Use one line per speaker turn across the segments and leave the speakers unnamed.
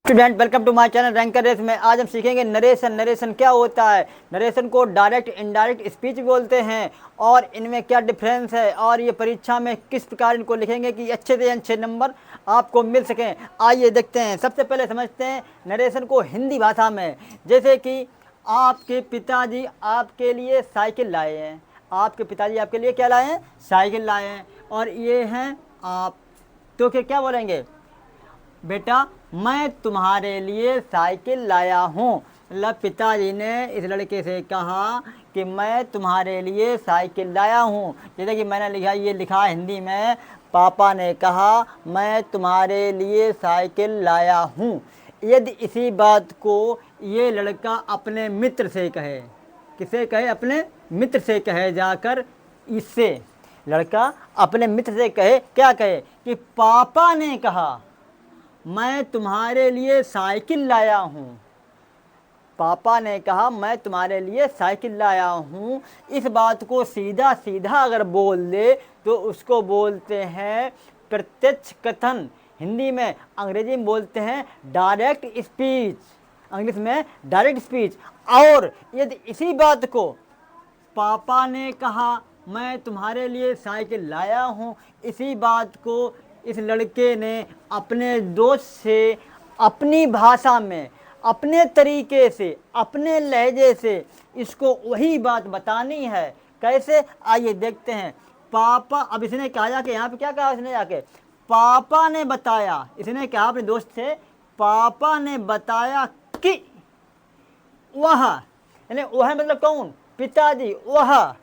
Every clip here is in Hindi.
Student welcome to my channel ranker race में आज हम सीखेंगे नरेशन। नरेशन क्या होता है, नरेशन को डायरेक्ट इनडायरेक्ट स्पीच बोलते हैं और इनमें क्या डिफरेंस है और ये परीक्षा में किस प्रकार इनको लिखेंगे कि अच्छे से अच्छे नंबर आपको मिल सकें। आइए देखते हैं। सबसे पहले समझते हैं नरेशन को हिंदी भाषा में। जैसे कि आपके पिताजी आपके लिए साइकिल लाए हैं, आपके पिताजी आपके लिए क्या लाए हैं, साइकिल लाए हैं और ये हैं आप, तो फिर क्या बोलेंगे, बेटा मैं तुम्हारे लिए साइकिल लाया हूँ। मतलब पिताजी ने इस लड़के से कहा कि मैं तुम्हारे लिए साइकिल लाया हूँ। जैसे कि मैंने लिखा, ये लिखा हिंदी में, पापा ने कहा मैं तुम्हारे लिए साइकिल लाया हूँ। यदि इसी बात को ये लड़का अपने मित्र से कहे, किसे कहे, अपने मित्र से कहे जाकर, इससे लड़का अपने मित्र से कहे, क्या कहे कि पापा ने कहा मैं तुम्हारे लिए साइकिल लाया हूँ। पापा ने कहा मैं तुम्हारे लिए साइकिल लाया हूँ। इस बात को सीधा सीधा अगर बोल दे तो उसको बोलते हैं प्रत्यक्ष कथन। हिंदी में, अंग्रेजी में बोलते हैं डायरेक्ट स्पीच, इंग्लिश में डायरेक्ट स्पीच। और यदि इसी बात को पापा ने कहा मैं तुम्हारे लिए साइकिल लाया हूँ, इसी बात को इस लड़के ने अपने दोस्त से अपनी भाषा में, अपने तरीके से, अपने लहजे से इसको वही बात बतानी है। कैसे, आइए देखते हैं। पापा, अब इसने कहा जाके, यहाँ पे क्या कहा इसने जाके, पापा ने बताया, इसने कहा अपने दोस्त से, पापा ने बताया कि वह, यानी वह मतलब कौन, पिताजी, वह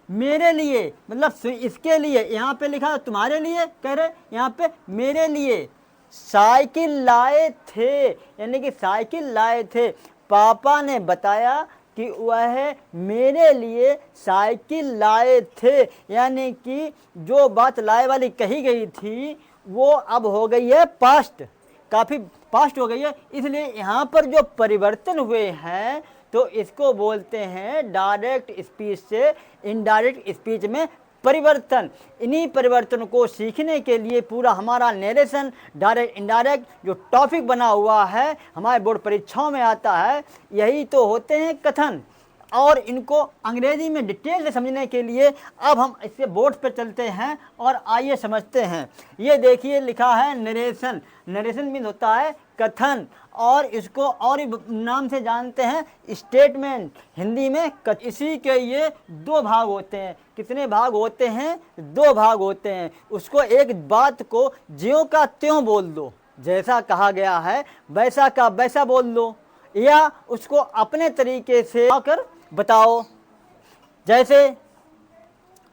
मेरे लिए, मतलब इसके लिए, यहाँ पे लिखा तुम्हारे लिए कह रहे, यहाँ पे मेरे लिए साइकिल लाए थे, यानी कि साइकिल लाए थे। पापा ने बताया कि वह मेरे लिए साइकिल लाए थे, यानी कि जो बात लाए वाली कही गई थी वो अब हो गई है पास्ट, काफ़ी पास्ट हो गई है। इसलिए यहाँ पर जो परिवर्तन हुए हैं तो इसको बोलते हैं डायरेक्ट स्पीच से इनडायरेक्ट स्पीच में परिवर्तन। इन्हीं परिवर्तन को सीखने के लिए पूरा हमारा नरेशन डायरेक्ट इनडायरेक्ट जो टॉपिक बना हुआ है हमारे बोर्ड परीक्षाओं में आता है, यही तो होते हैं कथन। और इनको अंग्रेजी में डिटेल से समझने के लिए अब हम इससे बोर्ड पर चलते हैं और आइए समझते हैं। ये देखिए लिखा है नरेशन। नरेशन मीन होता है कथन और इसको और नाम से जानते हैं स्टेटमेंट, हिंदी में इसी के ये दो भाग होते हैं। कितने भाग होते हैं, दो भाग होते हैं। उसको एक बात को ज्यों का त्यों बोल दो, जैसा कहा गया है वैसा का वैसा बोल दो, या उसको अपने तरीके से आकर बताओ। जैसे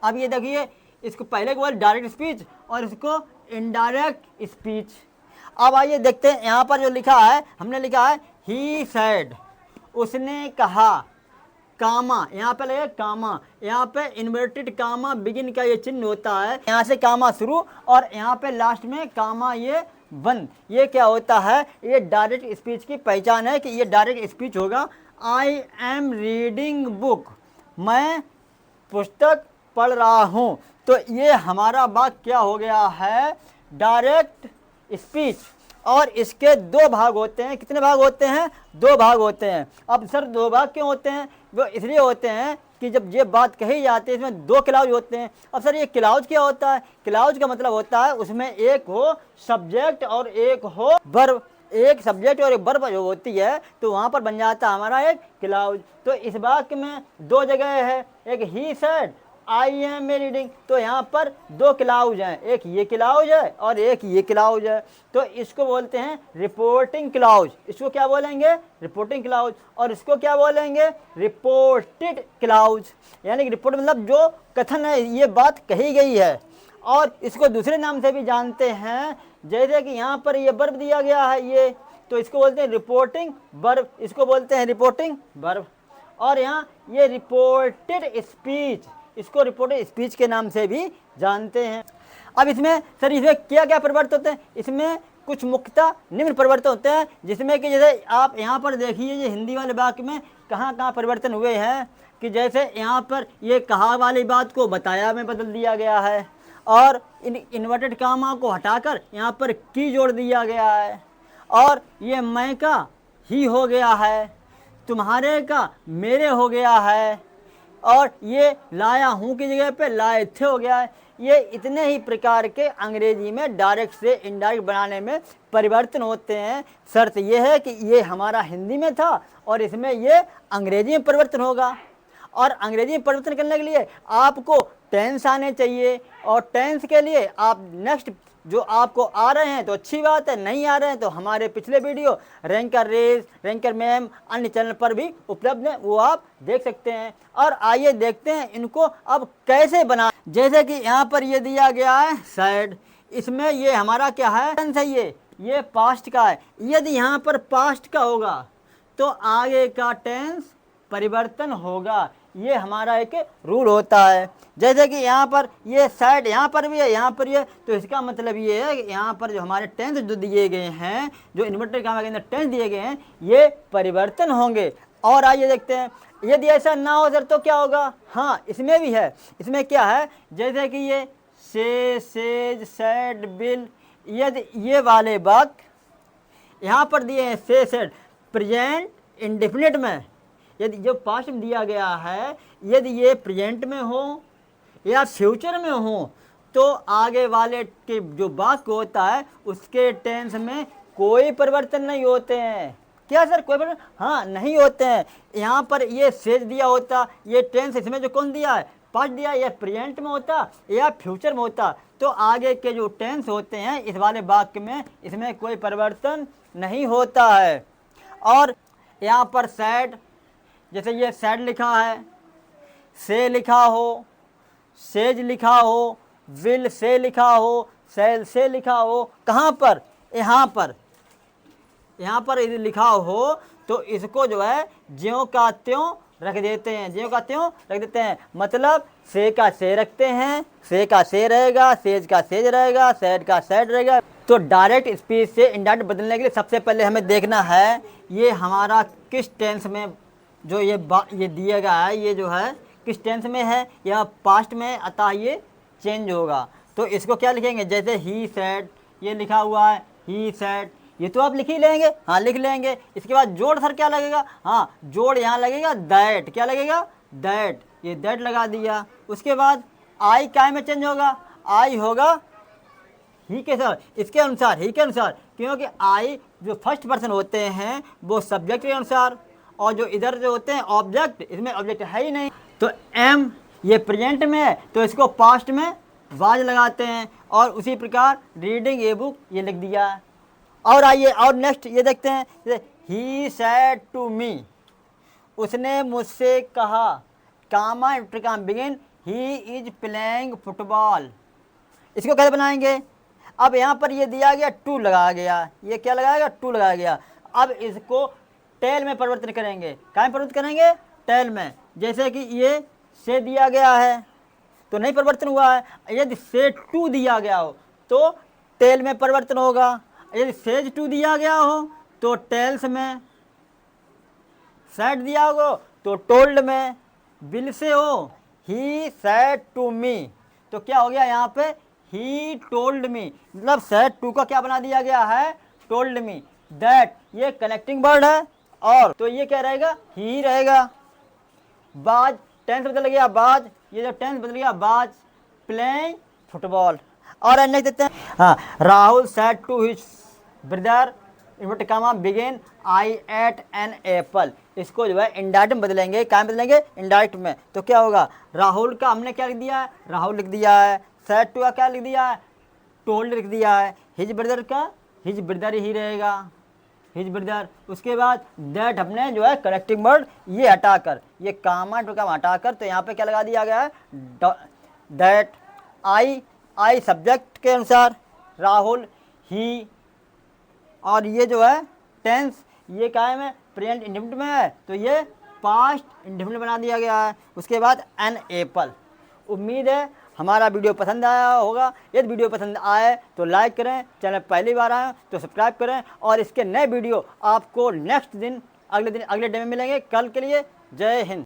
अब ये देखिए, इसको पहले को बोल डायरेक्ट स्पीच और इसको इनडायरेक्ट स्पीच। अब आइए देखते हैं, यहाँ पर जो लिखा है, हमने लिखा है ही सेड, उसने कहा, कामा, यहाँ पे लगे कामा, यहाँ पे इन्वर्टेड कामा बिगिन का ये चिन्ह होता है, यहाँ से कामा शुरू और यहाँ पे लास्ट में कामा ये बंद। ये क्या होता है, ये डायरेक्ट स्पीच की पहचान है कि ये डायरेक्ट स्पीच होगा। आई एम रीडिंग बुक, मैं पुस्तक पढ़ रहा हूँ, तो ये हमारा वाक्य क्या हो गया है, डायरेक्ट स्पीच। और इसके दो भाग होते हैं। कितने भाग होते हैं, दो भाग होते हैं। अब सर दो भाग क्यों होते हैं, वो इसलिए होते हैं कि जब ये बात कही जाती है इसमें दो क्लाउज होते हैं। अब सर ये क्लाउज क्या होता है, क्लाउज का मतलब होता है उसमें एक हो सब्जेक्ट और एक हो वर्ब, एक सब्जेक्ट और एक वर्ब जो होती है तो वहाँ पर बन जाता है हमारा एक क्लाउज। तो इस वाक्य में दो जगह है, एक he said, I am reading, तो यहाँ पर दो क्लाउज हैं, एक ये क्लाउज है और एक ये क्लाउज है। तो इसको बोलते हैं रिपोर्टिंग क्लाउज। इसको क्या बोलेंगे, रिपोर्टिंग क्लाउज। और इसको क्या बोलेंगे, रिपोर्टेड क्लाउज। यानी कि रिपोर्ट मतलब जो कथन है, ये बात कही गई है। और इसको दूसरे नाम से भी जानते हैं, जैसे कि यहाँ पर ये वर्ब दिया गया है ये, तो इसको बोलते हैं रिपोर्टिंग वर्ब, इसको बोलते हैं रिपोर्टिंग वर्ब। और यहाँ ये रिपोर्टेड स्पीच, इसको रिपोर्टेड स्पीच के नाम से भी जानते हैं। अब इसमें सर इसमें क्या क्या परिवर्तन होते हैं, इसमें कुछ मुख्यतः निम्न परिवर्तन होते हैं, जिसमें कि जैसे आप यहाँ पर देखिए ये हिंदी वाले वाक्य में कहाँ कहाँ परिवर्तन हुए हैं, कि जैसे यहाँ पर ये कहा वाली बात को बताया में बदल दिया गया है और इन्वर्टेड कामा को हटाकर यहाँ पर की जोड़ दिया गया है। और ये मैं का ही हो गया है, तुम्हारे का मेरे हो गया है, और ये लाया हूँ की जगह पे लाए थे हो गया है। ये इतने ही प्रकार के अंग्रेजी में डायरेक्ट से इनडायरेक्ट बनाने में परिवर्तन होते हैं। शर्त यह है कि ये हमारा हिंदी में था और इसमें ये अंग्रेजी में परिवर्तन होगा। और अंग्रेजी में परिवर्तन करने के लिए आपको टेंस आने चाहिए, और टेंस के लिए आप नेक्स्ट जो आपको आ रहे हैं तो अच्छी बात है, नहीं आ रहे हैं तो हमारे पिछले video ranker race, ranker ma'am अन्य चैनल पर भी उपलब्ध हैं, वो आप देख सकते हैं। और आइए देखते हैं इनको अब कैसे बना। जैसे कि यहाँ पर ये दिया गया है सैड, इसमें ये हमारा क्या है, टेंस है, ये पास्ट का है। यदि यहाँ पर पास्ट का होगा तो आगे का टेंस परिवर्तन होगा, ये हमारा एक रूल होता है। जैसे कि यहाँ पर ये साइड यहाँ पर भी है, यहाँ पर ये, तो इसका मतलब ये है कि यहाँ पर जो हमारे टेंस जो दिए गए हैं, जो इन्वर्टेड कॉमा के अंदर टेंस दिए गए हैं, ये परिवर्तन होंगे। और आइए देखते हैं, यदि ऐसा ना हो सर तो क्या होगा। हाँ, इसमें भी है। इसमें क्या है, जैसे कि ये से, सेज, सैड, बिल, यदि ये वाले वाक्य यहाँ पर दिए हैं से, सेड, प्रेजेंट इंडेफिनिट में, यदि जो पास्ट में दिया गया है, यदि ये प्रेजेंट में हो या फ्यूचर में हो तो आगे वाले के जो वाक्य होता है उसके टेंस में कोई परिवर्तन नहीं होते हैं। क्या सर, कोई परिवर्तन? हाँ, नहीं होते हैं। यहाँ पर ये सेज दिया होता, ये टेंस इसमें जो कौन दिया है, पास्ट दिया, या प्रेजेंट में होता या फ्यूचर में होता, तो आगे के जो टेंस होते हैं इस वाले वाक्य में, इसमें कोई परिवर्तन नहीं होता है। और यहाँ पर सैड, जैसे ये सैड लिखा है, से लिखा हो, सेज लिखा हो, विल से लिखा हो, सेल से लिखा हो, कहाँ पर, यहाँ पर यदि लिखा हो तो इसको जो है ज्यों का त्यों रख देते हैं, ज्यों का त्यों रख देते हैं। मतलब से का से रखते हैं, से का से रहेगा, सेज का सेज रहेगा, सैड का सैड रहेगा। तो डायरेक्ट स्पीच से इनडायरेक्ट बदलने के लिए सबसे पहले हमें देखना है ये हमारा किस टेंस में जो ये दिया गया है, ये जो है किस टेंस में है, या पास्ट में, अतः ये चेंज होगा। तो इसको क्या लिखेंगे, जैसे ही सैड, ये लिखा हुआ है ही सैड, ये तो आप लिख ही लेंगे। हाँ, लिख लेंगे। इसके बाद जोड़ सर क्या लगेगा, हाँ जोड़ यहाँ लगेगा दैट, क्या लगेगा, दैट, ये दैट लगा दिया। उसके बाद आई काय में चेंज होगा, आई होगा ही के सर, इसके अनुसार, ही के अनुसार, क्योंकि आई जो फर्स्ट पर्सन होते हैं वो सब्जेक्ट के अनुसार, और जो इधर जो होते हैं ऑब्जेक्ट, इसमें ऑब्जेक्ट है ही नहीं। तो एम ये प्रेजेंट में है तो इसको पास्ट में वाज लगाते हैं, और उसी प्रकार रीडिंग ए बुक ये लिख दिया है। और आइए और नेक्स्ट ये देखते हैं, ही सैड टू मी, उसने मुझसे कहा, कामा आफ्टर काम begin, he is playing football. इसको कैसे बनाएंगे, अब यहाँ पर ये दिया गया टू लगाया गया, ये क्या लगाया, टू लगाया गया। अब इसको टेल में परिवर्तन करेंगे, क्या में परिवर्तन करेंगे, टेल में। जैसे कि ये से दिया गया है तो नहीं परिवर्तन हुआ है, यदि से टू दिया गया हो तो टेल में परिवर्तन होगा, यदि सेज टू दिया गया हो तो टेल्स में, सैड दिया हो तो टोल्ड में, बिल से हो ही सैड टू मी, तो क्या हो गया यहाँ पे, ही टोल्ड मी, मतलब सैड टू का क्या बना दिया गया है, टोल्ड मी। दैट ये कनेक्टिंग वर्ड है, और तो ये क्या रहेगा, ही रहेगा। बाज टेंस बदल गया, बाज, ये जो टेंस बदल गया बाज, प्लेइंग फुटबॉल। और अन्य देते हैं, हाँ, Rahul said to his brother inverted comma begin, I ate an apple. इसको जो है इनडायरेक्ट में बदलेंगे, क्या में बदलेंगे, इनडायरेक्ट में। तो क्या होगा, राहुल का हमने क्या लिख दिया है, राहुल लिख दिया है, सैड टू का क्या लिख दिया है, टोल्ड लिख दिया है, हिज ब्रदर का हिज ब्रदर ही रहेगा, हिज ब्रदर। उसके बाद दैट हमने जो है करेक्टिंग वर्ड ये हटाकर, ये कामा टू काम हटाकर, तो यहाँ पे क्या लगा दिया गया है, दैट। आई सब्जेक्ट के अनुसार, राहुल ही, और ये जो है टेंस ये क्या है, प्रेजेंट इंडेफिनिट में है तो ये पास्ट इंडेफिनिट बना दिया गया है। उसके बाद एन एप्पल। उम्मीद है हमारा वीडियो पसंद आया होगा। यदि वीडियो पसंद आए तो लाइक करें, चैनल पहली बार आए तो सब्सक्राइब करें, और इसके नए वीडियो आपको नेक्स्ट दिन अगले डे में मिलेंगे। कल के लिए जय हिंद।